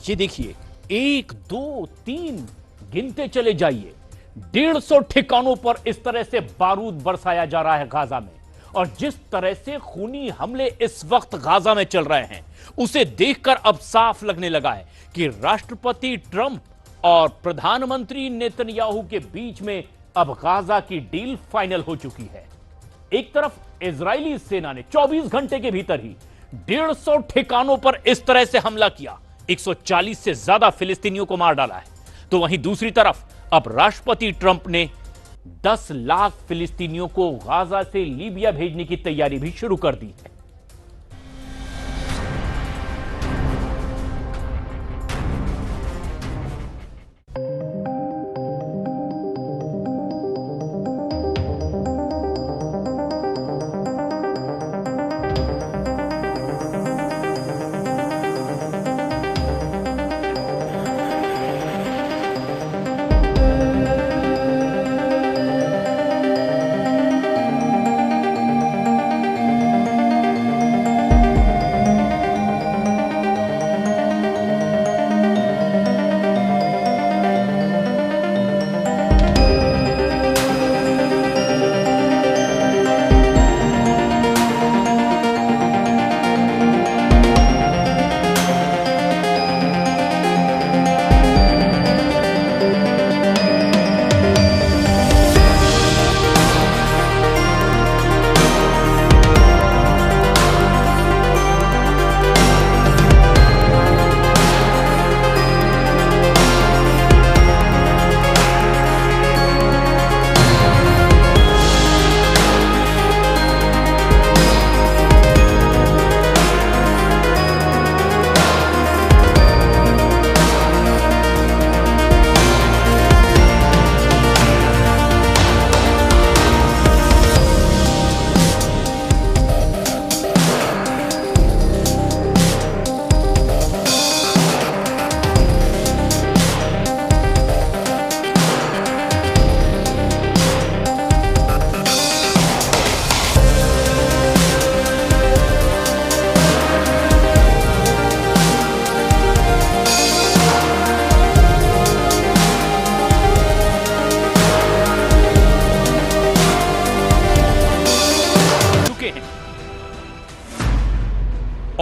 ये देखिए, 1 2 3 गिनते चले जाइए। 150 ठिकानों पर इस तरह से बारूद बरसाया जा रहा है गाजा में। और जिस तरह से खूनी हमले इस वक्त गाजा में चल रहे हैं, उसे देखकर अब साफ लगने लगा है कि राष्ट्रपति ट्रंप और प्रधानमंत्री नेतन्याहू के बीच में अब गाजा की डील फाइनल हो चुकी है। एक तरफ इजरायली सेना ने 24 घंटे के भीतर ही 150 ठिकानों पर इस तरह से हमला किया, 140 से ज्यादा फिलिस्तीनियों को मार डाला है। तो वहीं दूसरी तरफ अब राष्ट्रपति ट्रंप ने 10 लाख फिलिस्तीनियों को गाजा से लीबिया भेजने की तैयारी भी शुरू कर दी है।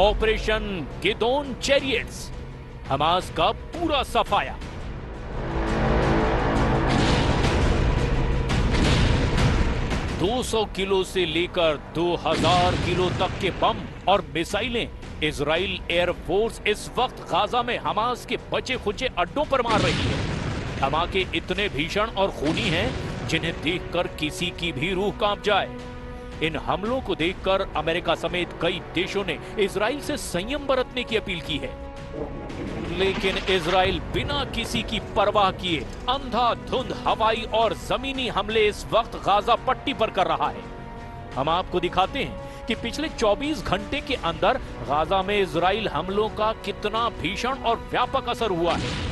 ऑपरेशन गिदोन चैरियट्स, हमास का पूरा सफाया। दो 200 किलो से लेकर 2000 किलो तक के बम और मिसाइलें इजराइल एयरफोर्स इस वक्त गाजा में हमास के बचे खुचे अड्डों पर मार रही है। धमाके इतने भीषण और खूनी हैं जिन्हें देखकर किसी की भी रूह कांप जाए। इन हमलों को देखकर अमेरिका समेत कई देशों ने इजराइल से संयम बरतने की अपील की है, लेकिन इजराइल बिना किसी की परवाह किए अंधाधुंध हवाई और जमीनी हमले इस वक्त गाजा पट्टी पर कर रहा है। हम आपको दिखाते हैं कि पिछले 24 घंटे के अंदर गाजा में इजराइल हमलों का कितना भीषण और व्यापक असर हुआ है।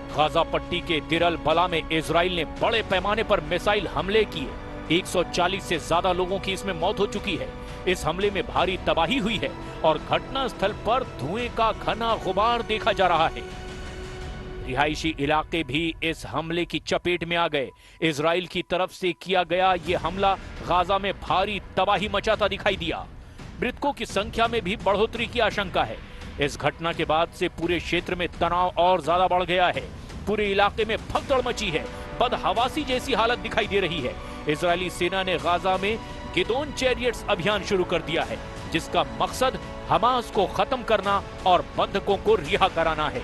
गाजा पट्टी के दिरल बला में इजराइल ने बड़े पैमाने पर मिसाइल हमले किए। 140 से ज्यादा लोगों की इसमें मौत हो चुकी है। इस हमले में भारी तबाही हुई है और घटना स्थल पर धुएं का घना गुबार देखा जा रहा है। रिहायशी इलाके भी इस हमले की चपेट में आ गए। इजराइल की तरफ से किया गया यह हमला गाजा में भारी तबाही मचाता दिखाई दिया। मृतकों की संख्या में भी बढ़ोतरी की आशंका है। इस घटना के बाद से पूरे क्षेत्र में तनाव और ज्यादा बढ़ गया है। पूरे इलाके में भगदड़ मची है, बदहवासी जैसी हालत दिखाई दे रही है। इजरायली सेना ने गाजा में गिदोन चैरियट्स अभियान शुरू कर दिया है, जिसका मकसद हमास को खत्म करना और बंधकों को रिहा कराना है।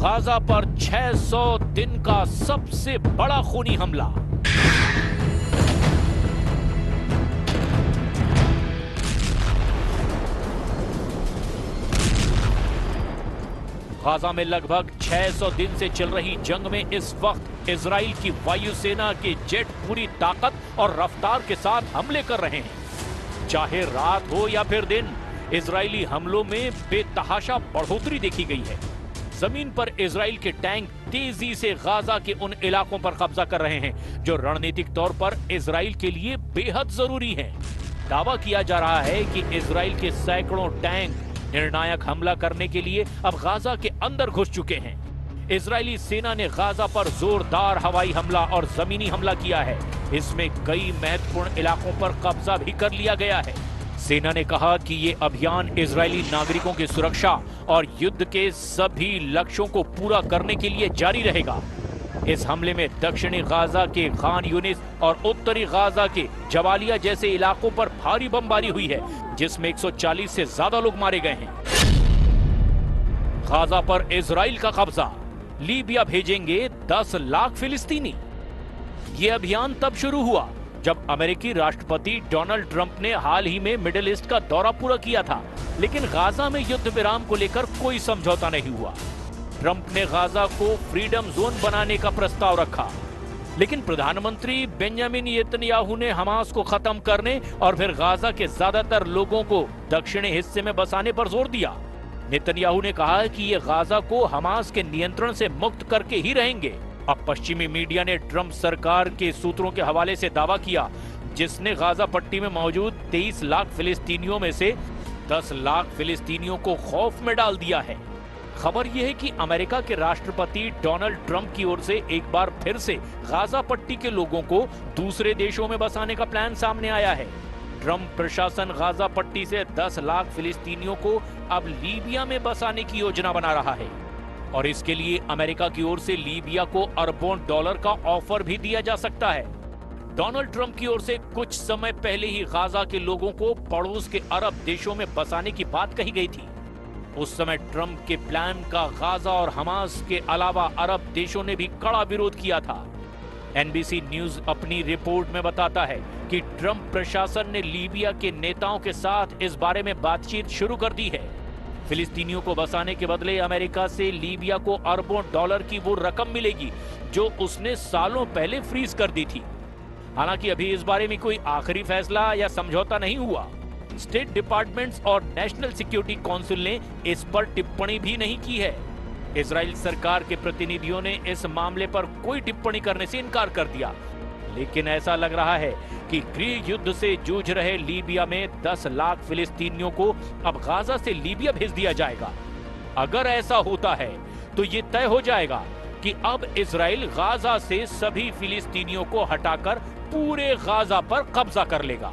गाजा पर 600 दिन का सबसे बड़ा खूनी हमला। गाजा में लगभग 600 दिन से चल रही जंग में इस वक्त इजराइल की वायुसेना के जेट पूरी ताकत और रफ्तार के साथ हमले कर रहे हैं। चाहे रात हो या फिर दिन, इजरायली हमलों में बेतहाशा बढ़ोतरी देखी गई है। जमीन पर इजराइल के टैंक तेजी से गाजा के उन इलाकों पर कब्जा कर रहे हैं जो रणनीतिक तौर पर इजराइल के लिए बेहद जरूरी हैं। दावा किया जा रहा है कि इजराइल के सैकड़ों टैंक निर्णायक हमला करने के लिए अब गाजा के अंदर घुस चुके हैं। इजरायली सेना ने गाजा पर जोरदार हवाई हमला और जमीनी हमला किया है। इसमें कई महत्वपूर्ण इलाकों पर कब्जा भी कर लिया गया है। सेना ने कहा कि ये अभियान इजरायली नागरिकों की सुरक्षा और युद्ध के सभी लक्ष्यों को पूरा करने के लिए जारी रहेगा। इस हमले में दक्षिणी गाजा के खान यूनिस और उत्तरी गाजा के जबालिया जैसे इलाकों पर भारी बमबारी हुई है, जिसमें 140 से ज्यादा लोग मारे गए हैं। गाजा पर इजराइल का कब्जा, लीबिया भेजेंगे 10 लाख फिलिस्तीनी। ये अभियान तब शुरू हुआ जब अमेरिकी राष्ट्रपति डोनाल्ड ट्रंप ने हाल ही में मिडिल ईस्ट का दौरा पूरा किया था, लेकिन गाजा में युद्ध विराम को लेकर कोई समझौता नहीं हुआ। ट्रंप ने गाजा को फ्रीडम जोन बनाने का प्रस्ताव रखा, लेकिन प्रधानमंत्री बेंजामिन नेतन्याहू ने हमास को खत्म करने और फिर गाजा के ज्यादातर लोगों को दक्षिणी हिस्से में बसाने पर जोर दिया। नेतन्याहू ने कहा कि ये गाजा को हमास के नियंत्रण से मुक्त करके ही रहेंगे। अब पश्चिमी मीडिया ने ट्रंप सरकार के सूत्रों के हवाले से दावा किया, जिसने गाजा पट्टी में मौजूद 23 लाख फिलिस्तीनियों में से 10 लाख फिलिस्तीनियों को खौफ में डाल दिया है। खबर यह है कि अमेरिका के राष्ट्रपति डोनाल्ड ट्रंप की ओर से एक बार फिर से गाजा पट्टी के लोगों को दूसरे देशों में बसाने का प्लान सामने आया है। ट्रंप प्रशासन गाजा पट्टी से 10 लाख फिलिस्तीनियों को अब लीबिया में बसाने की योजना बना रहा है और इसके लिए अमेरिका की ओर से लीबिया को अरबों डॉलर का ऑफर भी दिया जा सकता है। डोनाल्ड ट्रंप की ओर से कुछ समय पहले ही गाजा के लोगों को पड़ोस के अरब देशों में बसाने की बात कही गई थी। उस समय ट्रंप के प्लान का गाजा और हमास के अलावा अरब देशों ने भी कड़ा विरोध किया था। एनबीसी न्यूज अपनी रिपोर्ट में बताता है कि ट्रंप प्रशासन ने लीबिया के नेताओं के साथ इस बारे में बातचीत शुरू कर दी है। फिलिस्तीनियों को बसाने के बदले अमेरिका से लीबिया को अरबों डॉलर की वो रकम मिलेगी जो उसने सालों पहले फ्रीज कर दी थी। हालांकि अभी इस बारे में कोई आखिरी फैसला या समझौता नहीं हुआ। स्टेट डिपार्टमेंट्स और नेशनल सिक्योरिटी काउंसिल ने इस पर टिप्पणी भी नहीं की है। इजराइल सरकार के प्रतिनिधियों ने इस मामले पर कोई टिप्पणी करने से इनकार कर दिया, लेकिन ऐसा लग रहा है कि गृह युद्ध से जूझ रहे लीबिया में 10 लाख फिलिस्तीनियों को अब गाजा से लीबिया भेज दिया जाएगा। अगर ऐसा होता है तो ये तय हो जाएगा कि अब इजराइल गाजा से सभी फिलिस्तीनियों को हटाकर पूरे गाजा पर कब्जा कर लेगा।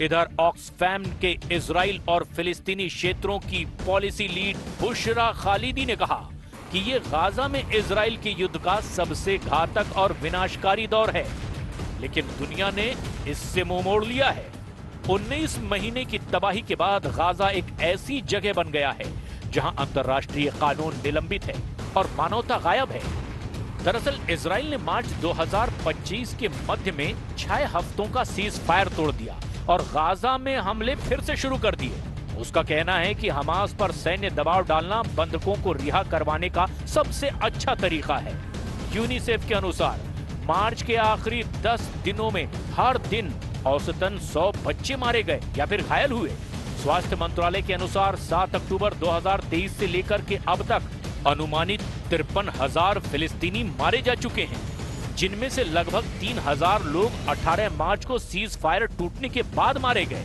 इधर ऑक्सफैम के इजराइल और फिलिस्तीनी क्षेत्रों की पॉलिसी लीड बुशरा खालिदी ने कहा कि ये गाजा में इजराइल के युद्ध का सबसे घातक और विनाशकारी दौर है, लेकिन दुनिया ने इससे मुंह मोड़ लिया है। 19 महीने की तबाही के बाद गाजा एक ऐसी जगह बन गया है जहां अंतर्राष्ट्रीय कानून निलंबित है और मानवता गायब है। दरअसल इजराइल ने मार्च 2025 के मध्य में 6 हफ्तों का सीज फायर तोड़ दिया और गाजा में हमले फिर से शुरू कर दिए। उसका कहना है कि हमास पर सैन्य दबाव डालना बंधकों को रिहा करवाने का सबसे अच्छा तरीका है। यूनिसेफ के अनुसार मार्च के आखिरी 10 दिनों में हर दिन औसतन 100 बच्चे मारे गए या फिर घायल हुए। स्वास्थ्य मंत्रालय के अनुसार 7 अक्टूबर 2023 से लेकर के अब तक अनुमानित 53,000 फिलिस्तीनी मारे जा चुके हैं, जिनमें से लगभग 3,000 लोग 18 मार्च को सीज फायर टूटने के बाद मारे गए।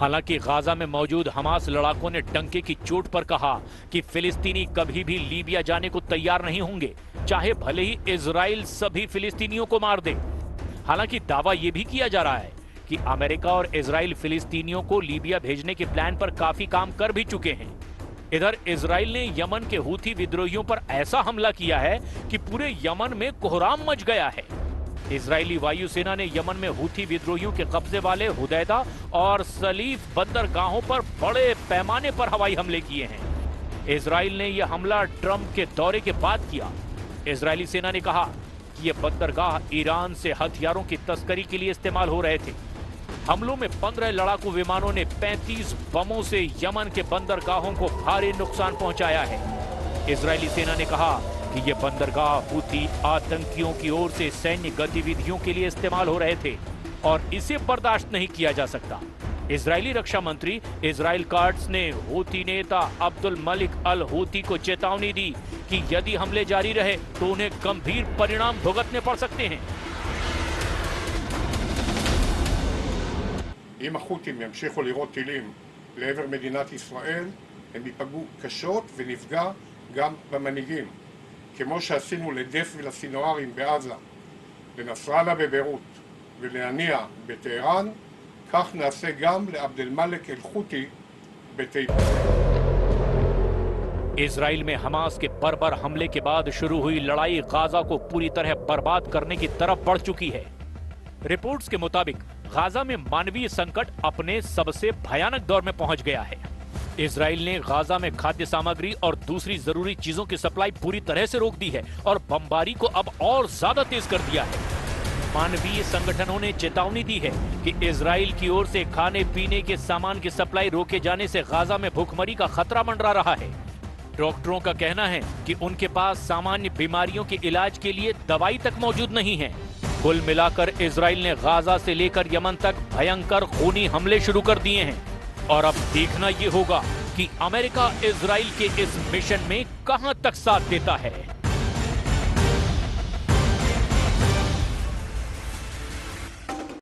हालांकि गाजा में मौजूद हमास लड़ाकों ने डंके की चोट पर कहा कि फिलिस्तीनी कभी भी लीबिया जाने को तैयार नहीं होंगे, चाहे भले ही इजराइल सभी फिलिस्तीनियों को मार दे। हालांकि दावा यह भी किया जा रहा है कि अमेरिका और इजराइल फिलिस्तीनियों को लीबिया भेजने के प्लान पर काफी काम कर भी चुके हैं। इधर इजराइल ने यमन के हूथी विद्रोहियों पर ऐसा हमला किया है कि पूरे यमन में कोहराम मच गया है। इजरायली वायुसेना ने यमन में हूथी विद्रोहियों के कब्जे वाले हुदैदा और सलीफ बंदरगाहों पर बड़े पैमाने पर हवाई हमले किए हैं। इजराइल ने यह हमला ट्रंप के दौरे के बाद किया। इजरायली सेना ने कहा कि ये बंदरगाह ईरान से हथियारों की तस्करी के लिए इस्तेमाल हो रहे थे। हमलों में 15 लड़ाकू विमानों ने 35 बमों से यमन के बंदरगाहों को भारी नुकसान पहुंचाया है। इजरायली सेना ने कहा कि ये बंदरगाह हूथी आतंकियों की ओर से सैन्य गतिविधियों के लिए इस्तेमाल हो रहे थे और इसे बर्दाश्त नहीं किया जा सकता। इजरायली रक्षा मंत्री इजराइल काट्स ने हूथी नेता अब्दुल मलिक अल हूथी को चेतावनी दी कि यदि हमले जारी रहे तो उन्हें गंभीर परिणाम भुगतने पड़ सकते हैं। אם החות'ים ימשיכו לירות טילים לעבר מדינת ישראל, הם ייפגעו קשות ונפגע גם במנהיגים. כמו שעשינו לדף ולסינוארים בעזה, לנסראללה בביירות ולהניע בטהרן, כך נעשה גם לעבד אל-מלק אל-חותי בתימן. इजराइल में हमास के बर्बर हमले के बाद शुरू हुई लड़ाई गाजा को पूरी तरह बर्बाद करने की तरफ बढ़ चुकी है। रिपोर्ट्स के मुताबिक गाजा में मानवीय संकट अपने सबसे भयानक दौर में पहुंच गया है। इजराइल ने गाजा में खाद्य सामग्री और दूसरी जरूरी चीजों की सप्लाई पूरी तरह से रोक दी है और बमबारी को अब और ज्यादा तेज कर दिया है। मानवीय संगठनों ने चेतावनी दी है कि इजराइल की ओर से खाने पीने के सामान की सप्लाई रोके जाने से गाजा में भूखमरी का खतरा मंडरा रहा है। डॉक्टरों का कहना है कि उनके पास सामान्य बीमारियों के इलाज के लिए दवाई तक मौजूद नहीं है। कुल मिलाकर इजराइल ने गाजा से लेकर यमन तक भयंकर खूनी हमले शुरू कर दिए हैं और अब देखना यह होगा कि अमेरिका इजराइल के इस मिशन में कहां तक साथ देता है।